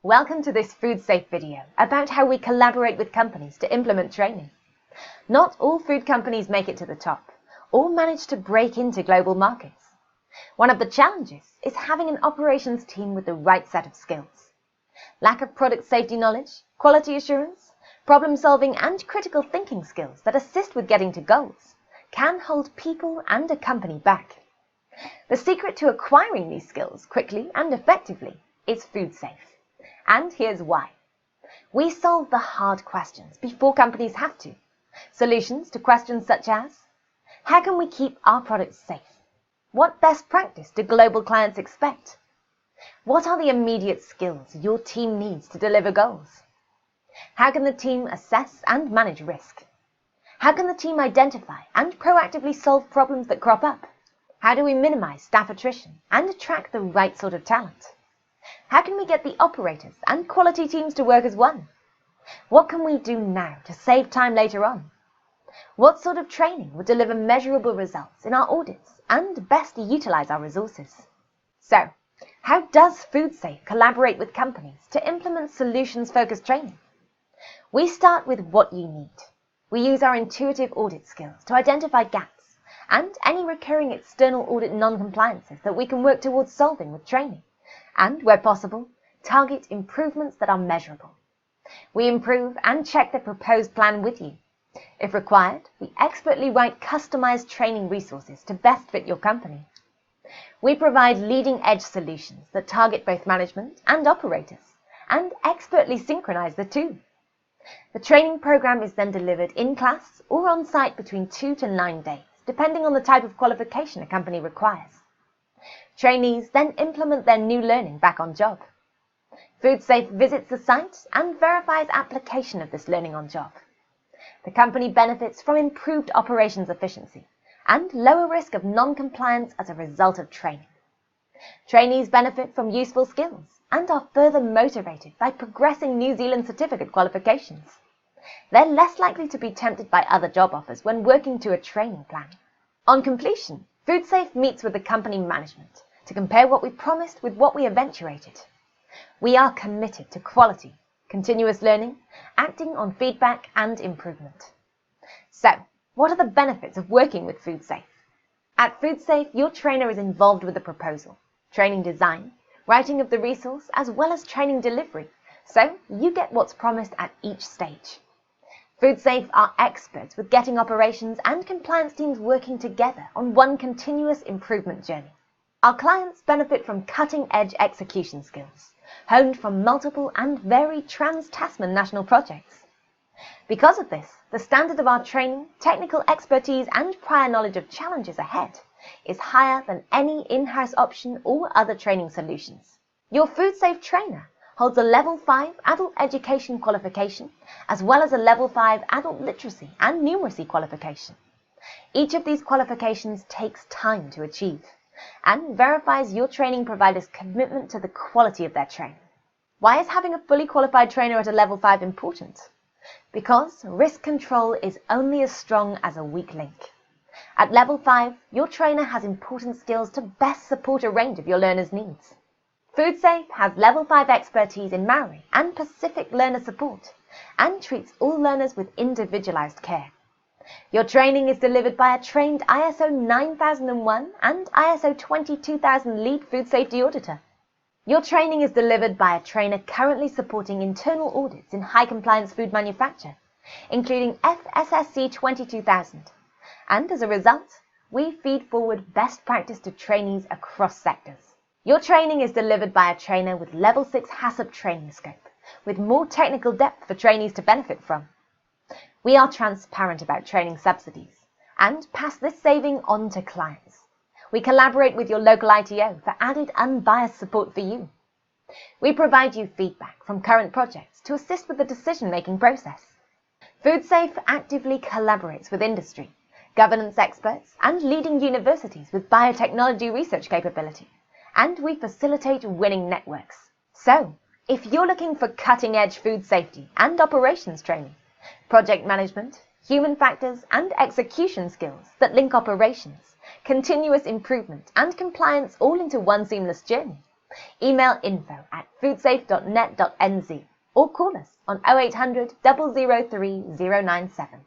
Welcome to this food safe video about how we collaborate with companies to implement training. Not all food companies make it to the top or manage to break into global markets. One of the challenges is having an operations team with the right set of skills. Lack of product safety knowledge, quality assurance, problem solving and critical thinking skills that assist with getting to goals can hold people and a company back. The secret to acquiring these skills quickly and effectively is food safe. And here's why. We solve the hard questions before companies have to. Solutions to questions such as, how can we keep our products safe? What best practice do global clients expect? What are the immediate skills your team needs to deliver goals? How can the team assess and manage risk? How can the team identify and proactively solve problems that crop up? How do we minimize staff attrition and attract the right sort of talent? How can we get the operators and quality teams to work as one? What can we do now to save time later on? What sort of training would deliver measurable results in our audits and best utilize our resources? So, how does FoodSafe collaborate with companies to implement solutions-focused training? We start with what you need. We use our intuitive audit skills to identify gaps and any recurring external audit non-compliances that we can work towards solving with training. And, where possible, target improvements that are measurable. We improve and check the proposed plan with you. If required, we expertly write customized training resources to best fit your company. We provide leading-edge solutions that target both management and operators, and expertly synchronize the two. The training program is then delivered in-class or on-site between 2 to 9 days, depending on the type of qualification a company requires. Trainees then implement their new learning back on job. FoodSafe visits the site and verifies application of this learning on job. The company benefits from improved operations efficiency and lower risk of non-compliance as a result of training. Trainees benefit from useful skills and are further motivated by progressing New Zealand certificate qualifications. They're less likely to be tempted by other job offers when working to a training plan. On completion, FoodSafe meets with the company management to compare what we promised with what we eventuated. We are committed to quality, continuous learning, acting on feedback and improvement. So, what are the benefits of working with FoodSafe? At FoodSafe, your trainer is involved with the proposal, training design, writing of the resource, as well as training delivery, so you get what's promised at each stage. FoodSafe are experts with getting operations and compliance teams working together on one continuous improvement journey. Our clients benefit from cutting-edge execution skills, honed from multiple and varied trans-Tasman national projects. Because of this, the standard of our training, technical expertise and prior knowledge of challenges ahead is higher than any in-house option or other training solutions. Your FoodSafe trainer holds a Level 5 Adult Education qualification, as well as a Level 5 Adult Literacy and Numeracy qualification. Each of these qualifications takes time to achieve and verifies your training provider's commitment to the quality of their training. Why is having a fully qualified trainer at a Level 5 important? Because risk control is only as strong as a weak link. At Level 5, your trainer has important skills to best support a range of your learners' needs. FoodSafe has Level 5 expertise in Maori and Pacific learner support and treats all learners with individualized care. Your training is delivered by a trained ISO 9001 and ISO 22000 lead food safety auditor. Your training is delivered by a trainer currently supporting internal audits in high compliance food manufacture, including FSSC 22000. And as a result, we feed forward best practice to trainees across sectors. Your training is delivered by a trainer with Level 6 HACCP training scope, with more technical depth for trainees to benefit from. We are transparent about training subsidies and pass this saving on to clients. We collaborate with your local ITO for added unbiased support for you. We provide you feedback from current projects to assist with the decision-making process. FoodSafe actively collaborates with industry, governance experts, and leading universities with biotechnology research capability, and we facilitate winning networks. So, if you're looking for cutting-edge food safety and operations training, project management, human factors, and execution skills that link operations, continuous improvement, and compliance all into one seamless journey, Email info@foodsafe.net.nz or call us on 0800 003 097.